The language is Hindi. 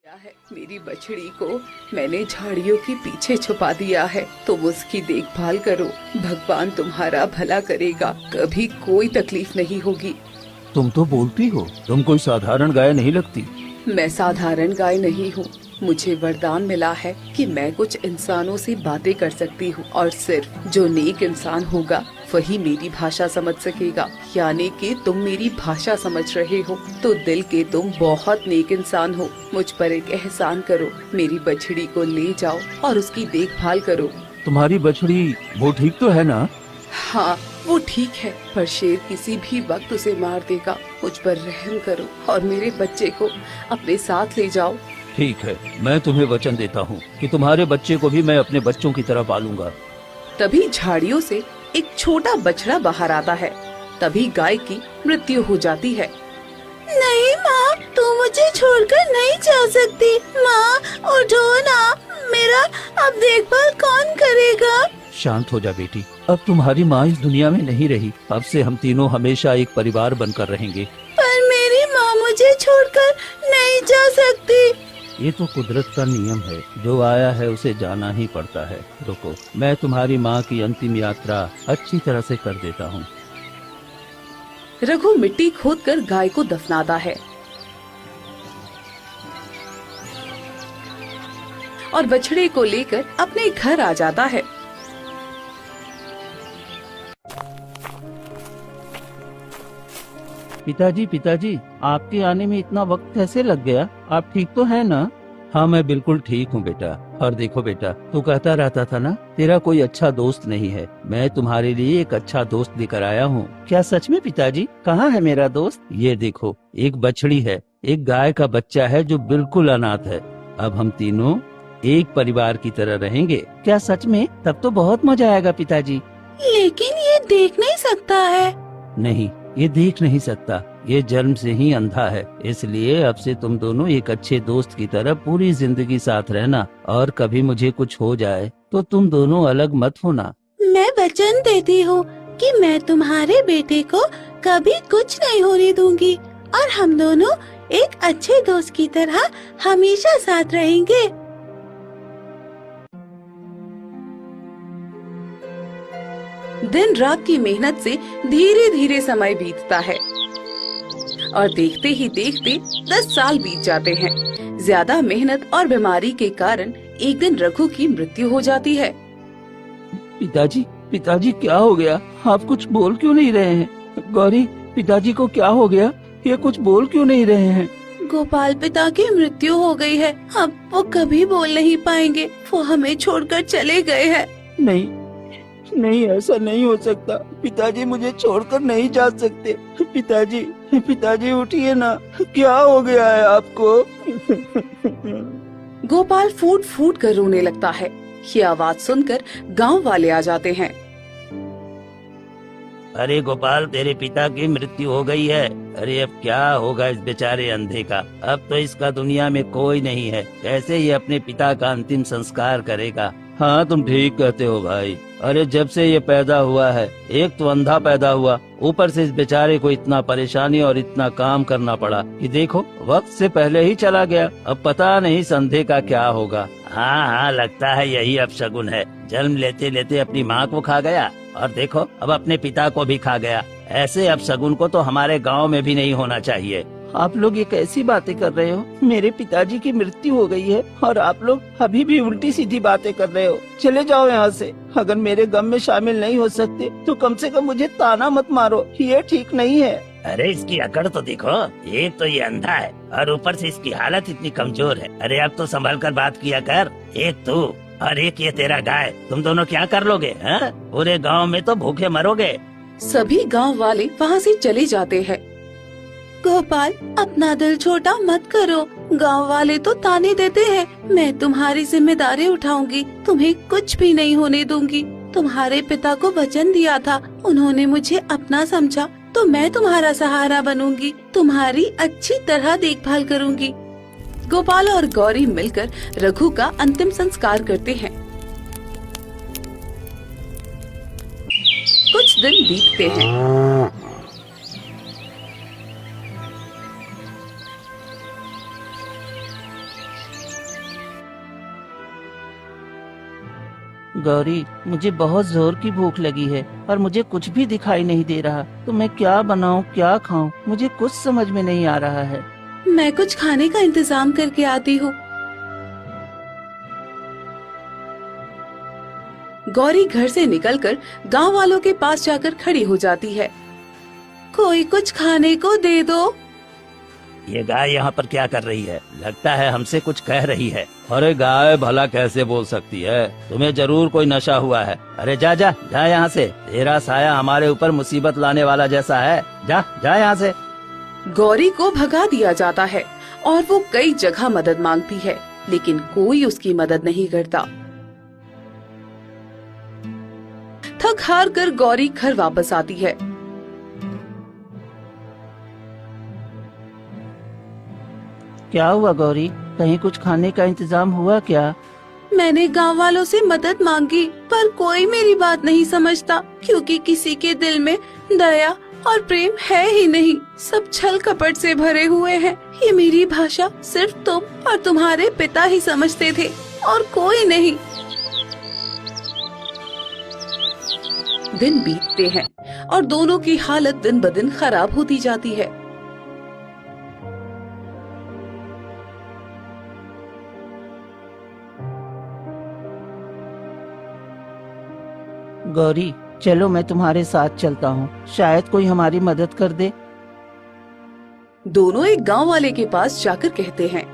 क्या है, मेरी बछड़ी को मैंने झाड़ियों के पीछे छुपा दिया है। तुम उसकी देखभाल करो, भगवान तुम्हारा भला करेगा, कभी कोई तकलीफ नहीं होगी। तुम तो बोलती हो, तुम कोई साधारण गाय नहीं लगती। मैं साधारण गाय नहीं हूँ, मुझे वरदान मिला है कि मैं कुछ इंसानों से बातें कर सकती हूँ और सिर्फ जो नेक इंसान होगा वही मेरी भाषा समझ सकेगा। यानी कि तुम मेरी भाषा समझ रहे हो तो दिल के तुम बहुत नेक इंसान हो। मुझ पर एक एहसान करो, मेरी बछड़ी को ले जाओ और उसकी देखभाल करो। तुम्हारी बछड़ी वो ठीक तो है ना? हाँ वो ठीक है, पर शेर किसी भी वक्त उसे मार देगा। मुझ पर रहम करो और मेरे बच्चे को अपने साथ ले जाओ। ठीक है, मैं तुम्हें वचन देता हूँ कि तुम्हारे बच्चे को भी मैं अपने बच्चों की तरह पालूंगा। तभी झाड़ियों से एक छोटा बछड़ा बाहर आता है। तभी गाय की मृत्यु हो जाती है। नहीं माँ, तू मुझे छोड़कर नहीं जा सकती। माँ उठो ना, मेरा अब देखभाल कौन करेगा? शांत हो जा बेटी, अब तुम्हारी माँ इस दुनिया में नहीं रही। अब से हम तीनों हमेशा एक परिवार बनकर रहेंगे। पर मेरी माँ मुझे छोड़कर नहीं जा सकती। ये तो कुदरत का नियम है, जो आया है उसे जाना ही पड़ता है। रुको, मैं तुम्हारी माँ की अंतिम यात्रा अच्छी तरह से कर देता हूँ। रघु मिट्टी खोदकर गाय को दफनाता है और बछड़े को लेकर अपने घर आ जाता है। पिताजी, आपके आने में इतना वक्त कैसे लग गया? आप ठीक तो है ना? हाँ, मैं बिल्कुल ठीक हूँ बेटा। और देखो बेटा, तू कहता रहता था ना तेरा कोई अच्छा दोस्त नहीं है। मैं तुम्हारे लिए एक अच्छा दोस्त लेकर आया हूँ। क्या सच में पिताजी? कहाँ है मेरा दोस्त? ये देखो, एक बछड़ी है, एक गाय का बच्चा है जो बिल्कुल अनाथ है। अब हम तीनों एक परिवार की तरह रहेंगे। क्या सच में? तब तो बहुत मजा आएगा पिताजी। लेकिन ये देख नहीं सकता है। नहीं, ये देख नहीं सकता, ये जन्म से ही अंधा है। इसलिए अब से तुम दोनों एक अच्छे दोस्त की तरह पूरी जिंदगी साथ रहना, और कभी मुझे कुछ हो जाए तो तुम दोनों अलग मत होना। मैं वचन देती हूँ कि मैं तुम्हारे बेटे को कभी कुछ नहीं होने दूंगी और हम दोनों एक अच्छे दोस्त की तरह हमेशा साथ रहेंगे। दिन रात की मेहनत से धीरे धीरे समय बीतता है और देखते ही देखते 10 साल बीत जाते हैं। ज्यादा मेहनत और बीमारी के कारण एक दिन रघु की मृत्यु हो जाती है। पिताजी क्या हो गया? आप कुछ बोल क्यों नहीं रहे हैं? गौरी, पिताजी को क्या हो गया? ये कुछ बोल क्यों नहीं रहे हैं? गोपाल पिता की मृत्यु हो गई है, अब वो कभी बोल नहीं पाएंगे। वो हमें छोड़कर चले गए हैं। नहीं, ऐसा नहीं हो सकता। पिताजी मुझे छोड़कर नहीं जा सकते। पिताजी उठिए ना, क्या हो गया है आपको? गोपाल फूट फूट कर रोने लगता है। ये आवाज सुनकर गांव वाले आ जाते हैं। अरे गोपाल, तेरे पिता की मृत्यु हो गई है। अरे अब क्या होगा इस बेचारे अंधे का? अब तो इसका दुनिया में कोई नहीं है, कैसे ये अपने पिता का अंतिम संस्कार करेगा? हाँ, तुम ठीक कहते हो भाई। अरे जब से ये पैदा हुआ है, एक तो अंधा पैदा हुआ, ऊपर से इस बेचारे को इतना परेशानी और इतना काम करना पड़ा कि देखो, वक्त से पहले ही चला गया। अब पता नहीं इस अंधे का क्या होगा। हाँ, लगता है यही अपशगुन है। जन्म लेते लेते अपनी माँ को खा गया और देखो अब अपने पिता को भी खा गया। ऐसे अपशगुन को तो हमारे गांव में भी नहीं होना चाहिए। आप लोग ये कैसी बातें कर रहे हो? मेरे पिताजी की मृत्यु हो गई है और आप लोग अभी भी उल्टी सीधी बातें कर रहे हो। चले जाओ यहाँ से। अगर मेरे गम में शामिल नहीं हो सकते तो कम से कम मुझे ताना मत मारो, ये ठीक नहीं है। अरे इसकी अकड़ तो देखो, एक तो ये अंधा है और ऊपर से इसकी हालत इतनी कमजोर है। अरे अब तो संभल कर बात किया कर। एक तू और एक ये तेरा गाय, तुम दोनों क्या कर लोगे? पूरे गाँव में तो भूखे मरोगे। सभी गांव वाले वहाँ से चले जाते हैं। गोपाल, अपना दिल छोटा मत करो। गांव वाले तो ताने देते हैं, मैं तुम्हारी जिम्मेदारी उठाऊंगी, तुम्हें कुछ भी नहीं होने दूंगी। तुम्हारे पिता को वचन दिया था, उन्होंने मुझे अपना समझा, तो मैं तुम्हारा सहारा बनूंगी, तुम्हारी अच्छी तरह देखभाल करूंगी। गोपाल और गौरी मिलकर रघु का अंतिम संस्कार करते हैं। कुछ दिन बीतते हैं। गौरी, मुझे बहुत जोर की भूख लगी है और मुझे कुछ भी दिखाई नहीं दे रहा। तो मैं क्या बनाऊं, क्या खाऊं, मुझे कुछ समझ में नहीं आ रहा है। मैं कुछ खाने का इंतजाम करके आती हूँ। गौरी घर से निकलकर गांव वालों के पास जाकर खड़ी हो जाती है। कोई कुछ खाने को दे दो। ये गाय यहाँ पर क्या कर रही है? लगता है हमसे कुछ कह रही है। अरे गाय भला कैसे बोल सकती है? तुम्हें जरूर कोई नशा हुआ है। अरे जा जा जा यहाँ से, तेरा साया हमारे ऊपर मुसीबत लाने वाला जैसा है। जा जा यहाँ से। गौरी को भगा दिया जाता है और वो कई जगह मदद मांगती है, लेकिन कोई उसकी मदद नहीं करता। थक हार कर गौरी घर वापस आती है। क्या हुआ गौरी, कहीं कुछ खाने का इंतजाम हुआ क्या? मैंने गांव वालों से मदद मांगी पर कोई मेरी बात नहीं समझता, क्योंकि किसी के दिल में दया और प्रेम है ही नहीं। सब छल कपट से भरे हुए हैं। ये मेरी भाषा सिर्फ तुम और तुम्हारे पिता ही समझते थे और कोई नहीं। दिन बीतते हैं और दोनों की हालत दिन ब दिन खराब होती जाती है। गौरी चलो, मैं तुम्हारे साथ चलता हूँ, शायद कोई हमारी मदद कर दे। दोनों एक गांव वाले के पास जाकर कहते हैं,